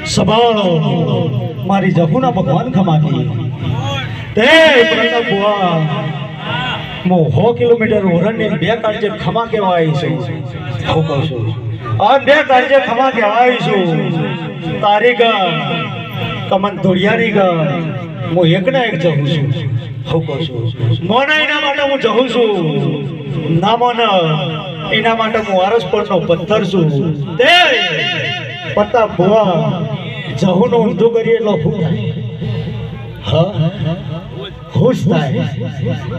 સંભાળો મારી જગુના ભગવાન ખમાકી તે પ્રતાપ બુઆ મો 100 કિલોમીટર ઓરણની બે કાળજે ખમા કેવા આવી છું હું કહું છું આ બે કાળજે ખમા કેવા આવી છું તારી ગા કમન ધોડિયાની ગા હું એકના એક જઉં છું હું કહું છું મોના એના માટે હું જઉં છું ના મોના એના માટે હું આરસ પરનો પથ્થર છું તે પ્રતાપ બુઆ જહુનો ઊંધું કરીએ એટલે શું થાય હા ખુશ થાય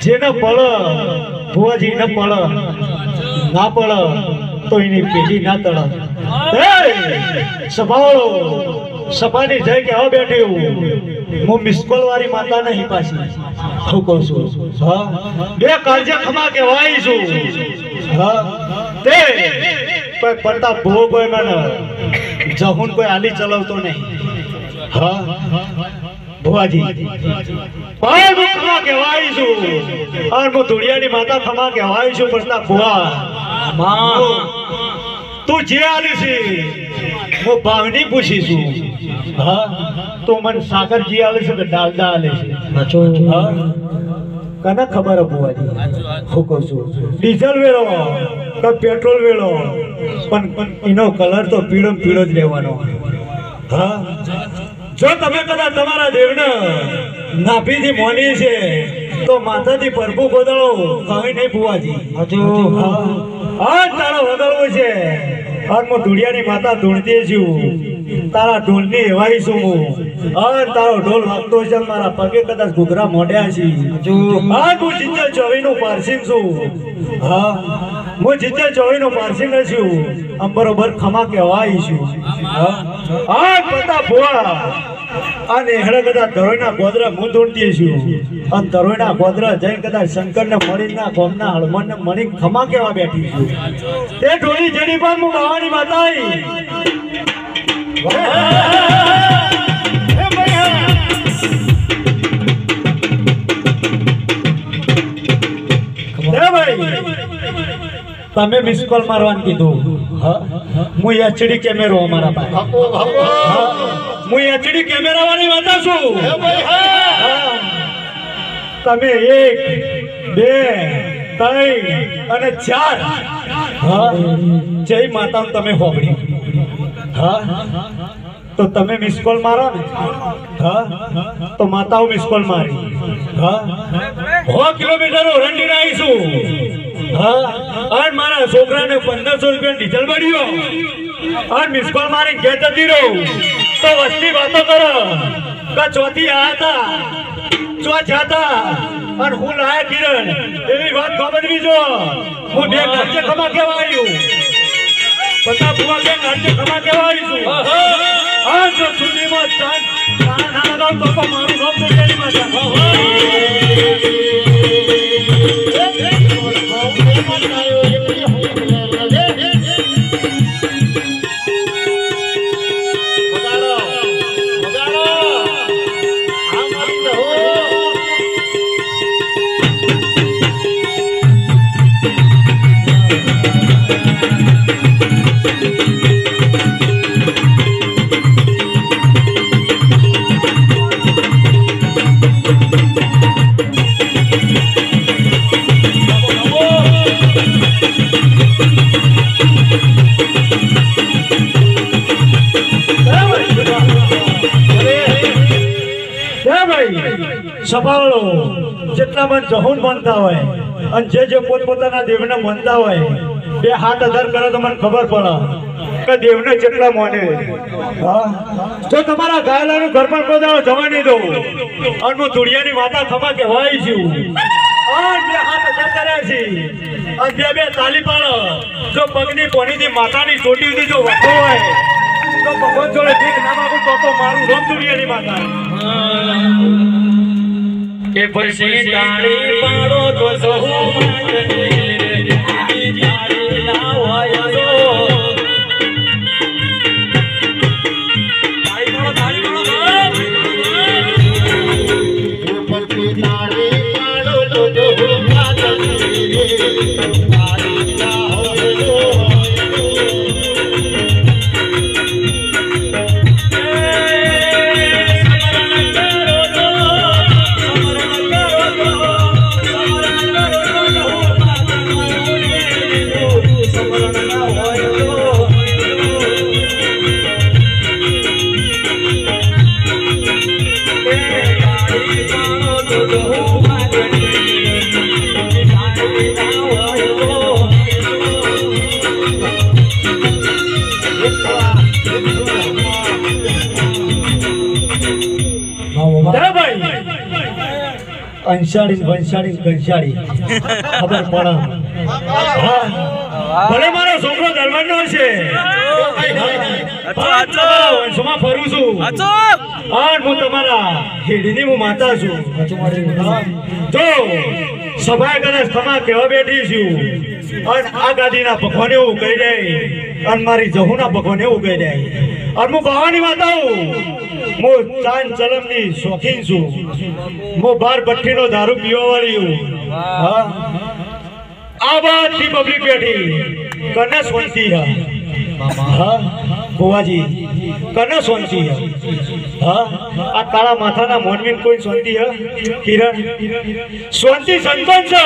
જેને પળ ભુવાજી ન પળ ના પળ તો એની પેઢી ના તળ સંભાળો સભાની જય કે હા બેઠી હું મિસ્કોલ વાળી માતા નહીં પાછી હું કહું છું હા બે કાળજે ખમા કે વાઈ છું હા તે કોઈ પ્રતાપ ભુવો કોઈ મને જહુન કોઈ આલી ચલાવતો નહીં હા ભુવાજી પણ હું ખમા કહેવાય છું અને હું ધોળિયાની માતા ખમા કહેવાય છું પ્રતાપ ભુવા માં તું જે આલી છે હું ભાવની પૂછી છું હા તો મને સાગરજી આલે છે કે ડાલડા આલે છે હા કને ખબર હે ભુવાજી હું કહું છું ડીઝલ વેળો કે પેટ્રોલ વેળો પણ એનો કલર તો પીળો પીળો જ રહેવાનો હા જો તમે કદાચ તમારા દેવને નાભીથી મોની છે તો માથાથી પરબુ બદલો કઈ નહીં ભુવાજી હા તારો બદલવો છે અને હું ધૂળિયાની માતા ધૂણતી છું તારા ઢોલની એવાઈ છું અને તારો ઢોલ વાગતો છે મારા પગે કદાચ ઘૂઘરા મોઢ્યા છે હા હું સિત્તેર ચોવીસ નું પારસીમ છું હા હું જીતે ચોવીનો પારસી નથી આમ બરોબર ખમા કહેવાય છું હા પતા ભુવા આ નેહડા કદા તરોઈના ગોદરા હું દોડતી છું અને તરોઈના ગોદરા જઈ કદા શંકરને મળીના ગોમના હળમણને મળી ખમા કેવા બેઠી છું તે ઢોળી જડી પણ હું બાવાની માતા તમે મિસ કોલ મારવાનું કીધું હું એચડી કેમેરો અમારા પાસે હું એચડી કેમેરા વાળી વાતા છું તમે 1 2 3 અને 4 જય માતા તમે હોબડી તો તમે મિસ કોલ મારો ને તો માતાઓ મિસ કોલ મારી 100 કિલોમીટર રંડીને આવીશું અને મારા છોકરાને 1500 રૂપિયા ડીઝલ મળ્યો અને મિસ કોલ મારી ઘેર જતી રહું તો વસ્તી વાતો કરો કે ચોથી આ હતા ચો જાતા અને હું લાયા કિરણ એવી વાત ખબરવી જો હું બે ઘરચે ખમા કેવા આવ્યું બધા ભુવા બે ઘરચે ખમા કેવા આવીશું આ જો સુધીમાં ના લગાવ તો મારું નામ તો તેની માતા સભાળો જેટલા મન જહુન માનતા હોય અને જે પોતપોતાના દેવને માનતા હોય બે હાથ અધર કરે તો મને ખબર પડે કે દેવને કેટલા માને તો તમારા ગાયલાનું ઘર પણ પોતાનો જવા નહીં દઉં અને હું ધુડિયાની માતા ખમા કહેવાય છું અને બે હાથ અધર કર્યા છે અને બે તાલી પાડો જો પગની કોણીથી માતાની ચોટીથી જો વખો હોય તો ભગવાન જોડે ભીખ ના માગું તો મારું રોમ ધુડિયાની માતા કે પછી તાળી પાડો તો સહુ માનની તાળી ના હોય તો તાળી પાડો તો સહુ માનની તાળી ના હોય તો અંશાળી વંશાળી ઘનશાળી ખબર પડે ભલે મારો છોકરો દરબારનો છે વંશમાં ફરું છું અને હું તમારા હેડીની હું માતા છું જો સભાએ કદાચ ખમા કહેવા બેઠી છું અને આ ગાદીના ભગવાન એવું કહી દે અને મારી જહુના ભગવાન એવું કહી દે અને હું બાવાની માતા હું ચાંદ ચલમની શોખીન છું હું 12 ભઠ્ઠીનો દારૂ પીવા વાળી હું આ બધી પબ્લિક બેઠી કને શાંતિ ભુવાજી કને શાંતિ આ કાળા માથાના મોનવીન કોઈ શાંતિ કિરણ શાંતિ સંતોન છે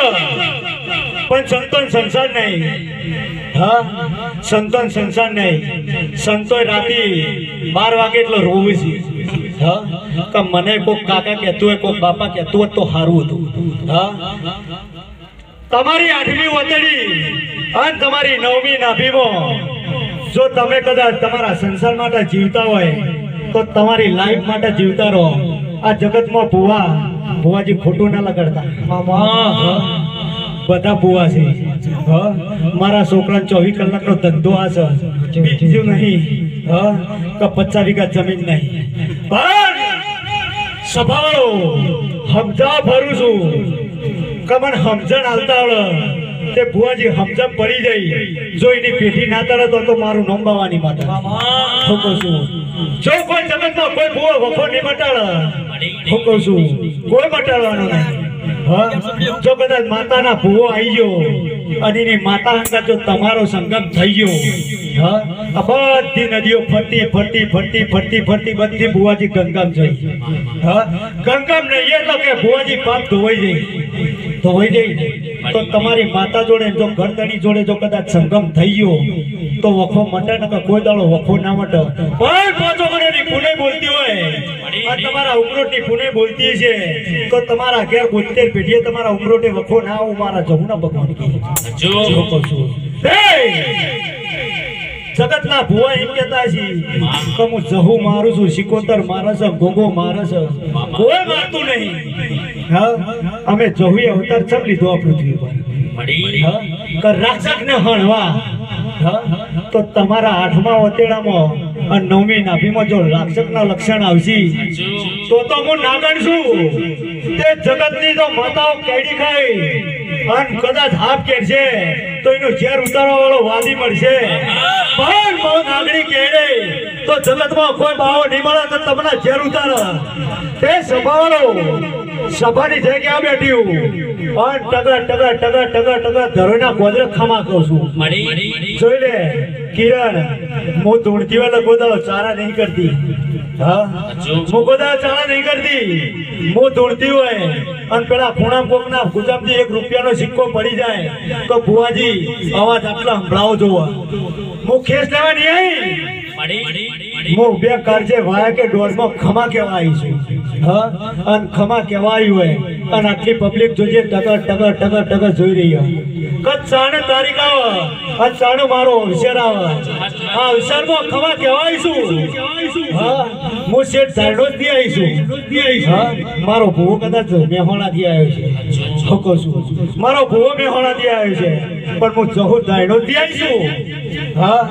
પણ સંતોન સંસાર નહીં સંતોન સંસાર નહીં સંતોય રાતે 12 વાગે એટલે રોવું છે કે મને કોક કાકા કહેતું હોય કોક બાપા કહેતું હોય તો સારું હતું તમારી 8મી વતડી અને તમારી 9મી નાભીમાં જો તમે કદાચ તમારા સંસાર માટે જીવતા હોય તો તમારી લાઈફ માટે જીવતા રહો આ જગતમાં ભુવાજી ખોટું ના લગાડતા બધા ભૂવા છે હા મારા છોકરા 24 કલાકનો ધંધો આ છે બીજું નહીં હા કે 50 વીઘા જમીન નહીં પણ સભાળો સમજા ભરું છું કે મને સમજણ હાલતા આવડે તે ભુવાજી સમજણ પડી જાય જો એની પેઢી ના તરત તો મારું નંબાવાની માટે હું કહું છું જો કોઈ જગતમાં કોઈ ભુવા વખો નહીં મટાડે હું કહું છું કોઈ મટાડવાનો નહીં હા જો કદાચ માતાના ભુવો આવી ગયો અને એની માતા અંગા જો તમારો સંગમ થઈ ગયો હા આ બધી નદીઓ ફરતી ફરતી ફરતી ફરતી ફરતી બધી ભુવાજી ગંગામ જઈ હા ગંગામ નહીં એટલે કે ભુવાજી પાપ ધોવાઈ જાય તો તમારી માતા જોડે જો ગરદણી જોડે જો કદાચ સંગમ થઈ ગયો તો વખો મટે ને કોઈ દાડો વખો ના મટે પણ પાછો મને પુણે બોલતી હોય આ તમારા ઉમરોટની પુણે બોલતી છે તો તમારા ઘેર 72 પેઢીએ તમારા ઉમરોટે વખો ના આવું મારા જમુના ભગવાન કી જો કહું છું જગતના ભુવા એમ કહેતા છે કે હું જહુ મારું છું સિકોતર મારે છે ગોગો મારે છે કોઈ મારતું નહીં હા અમે જહુએ અવતાર ચમ લીધો આ પૃથ્વી પર રાક્ષસને હણવા તો તમારા 8મા ઓતેડામાં અને 9મી નાભીમાં જો રાક્ષસના લક્ષણ આવશે તો હું નાગણ છું તે જગતની જો માતાઓ કેડી ખાય અને કદાચ હાફ કેડશે તો એનું ઝેર ઉતારવા વાળો વાદી મળશે પણ બહુ નાગડી કેડે તો જગતમાં કોઈ બાવો નહીં મળે તો તમને ઝેર ઉતારે તે સભાવાળો સભાની જગ્યા બેઠી હું અને ટગા ટગા ટગા ટગા ટગા ધરોના ગોદરે ખમા કહું છું જોઈ લે કિરણ હું ધૂણતી વાળા ગોદાળો ચારા નહીં કરતી હા હું ગોદાળો ચારા નહીં કરતી હું ધૂણતી હોય અને પેલા ખૂણા કોકના ગુજામથી 1 રૂપિયાનો સિક્કો પડી જાય તો ભુવાજી અવાજ આટલા સંભળાવો જોવા હું ખેસ લેવા નહીં આવી હું બે કારજે વાયા કે ડોરમાં ખમા કેવા આવી છું હા અને ખમા કેવાય હોય અને આટલી પબ્લિક જોજે ટગર ટગર ટગર ટગર જોઈ રહી હોય કદ સાણે તારીખ આવે અને સાણે મારો અવસર આવે આ અવસરમાં ખમા કેવાય છું હા હું શેઠ ધારણો જ આવી છું હા મારો ભૂવો કદાચ મેહોણાથી આવ્યો છે હકો છું મારો ભૂવો મેહોણાથી આવ્યો છે પણ હું જહુ ધારણો જ આવી છું હા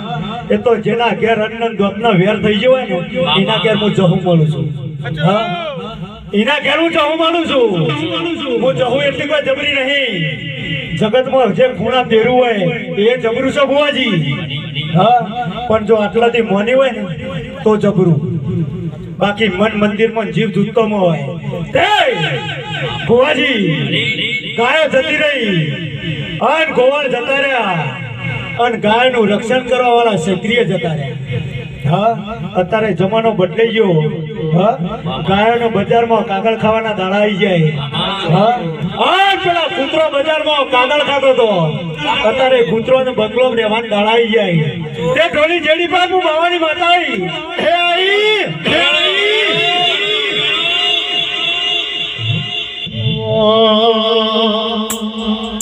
એ તો જેના ઘેર અન્ન દોતના વેર થઈ ગયો હોય ને એના ઘેર હું જહુ મળું છું હા એના ઘેર હું જહુ મળું છું હું જહુ એટલી કોઈ જબરી નહીં જગતમાં જે ખૂણા પહેરવું હોય એ જબરું છે ભુવાજી હા પણ જો આટલાથી મોની હોય ને તો જબરું બાકી મન મંદિરમાં જીવ જૂતોમાં હોય તે ભુવાજી ગાયો જતી રહી અન ગોવાળ જતા રહ્યા અને ગાયનું રક્ષણ કરવા વાળા ક્ષત્રિય જતા રહ્યા હા અત્યારે જમાનો બદલાઈ ગયો હા ગાયોનો બજારમાં કાગળ ખાવાના દાડા આવી જાય હા આ પેલા કૂતરો બજારમાં કાગળ ખાતો હતો અત્યારે કૂતરો ને બંગલો રહેવાના દાડા આવી જાય તે ઢોલી જેડી પર હું બાવાની માતા આવી હે આવી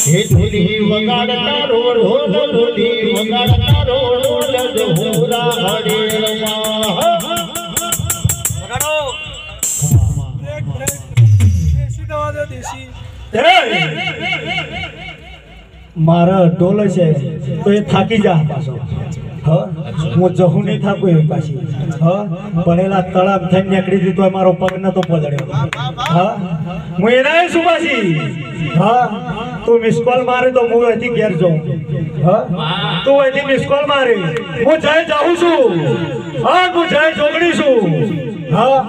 હે ધૂલી વગાડતા રો ઢોલ ધૂલી વગાડતા રો ઢોલ જહોરા હરે વગાડો દેશી દવા દે દેશી મારા ઢોલ છે તો એ થાકી જા પાછો હા હું જહુ નહીં થાકું એ પાછી હા ભણેલા તળાવ થઈને નીકળી દીધો મારો પગ નતો પલળ્યો હા હું એના શું પાછી હા તું મિસ કોલ મારે તો હું અહીંથી ઘેર જાઉં હા તું અહીંથી મિસ કોલ મારે હું જાય જાઉં છું હા હું જાય જોગડી છું હા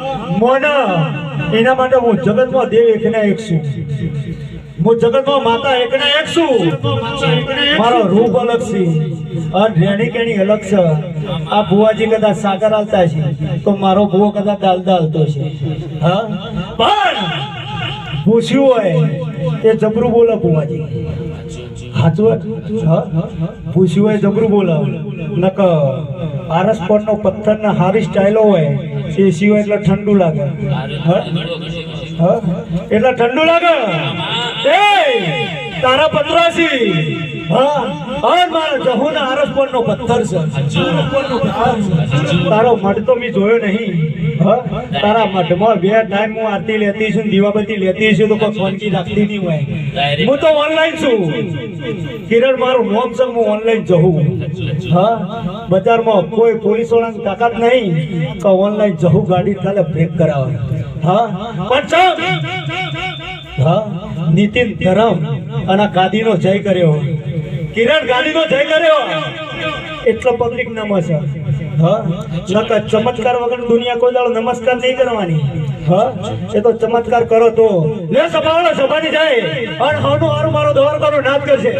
મોના એના માટે હું જગતમાં દેવ એકના એક છું હું જગતમાં માતા એકના એક છું મારો રૂપ અલગ છે અને રેણી કેણી અલગ છે આ ભુવાજી કદાચ સાગર હાલતા છે તો મારો ભુવો કદાચ દાલદા હાલતો છે હા પણ પૂછ્યું હોય એ જબરું બોલે ભુવાજી સાચું પૂછ્યું હોય જબરું બોલે નક આરસ પરનો પથ્થરના હારી સ્ટાઇલો હોય એ સિવાય એટલે ઠંડુ લાગે એટલે ઠંડુ લાગે એ તારા પત્રાસી હા અને મારા જહુના આરસપરનો પથ્થર છે. તારો મઢ તો મેં જોયો નહીં. હા? તારા મઢમાં 2 ટાઈમ હું આરતી લેતી છું, દીવાબત્તી લેતી છું, તો કોઈ ફોનકી રાખતી નહીં હોય. હું તો ઓનલાઈન છું. કિરણ મારું નામ છે, હું ઓનલાઈન જહું. હા? બજારમાં કોઈ પોલીસ વાળાની તાકાત નહીં કે ઓનલાઈન જહું ગાડી ખાલે બ્રેક કરાવે. હા? પણ ચાલ. હા? નીતિન ધરમ અને ગાદીનો જય કર્યો. કિરણ ગાદીનો જય કર્યો એટલો પબ્લિક નમો છે. હા? નકર ચમત્કાર વગર દુનિયા કોઈ દાડો નમસ્કાર નહીં કરવાની. હા? એ તો ચમત્કાર કરો તો લે સભાવાળો સભાની જાય અને હવનું હારું મારો દ્વારકાનો નાદ કરશે.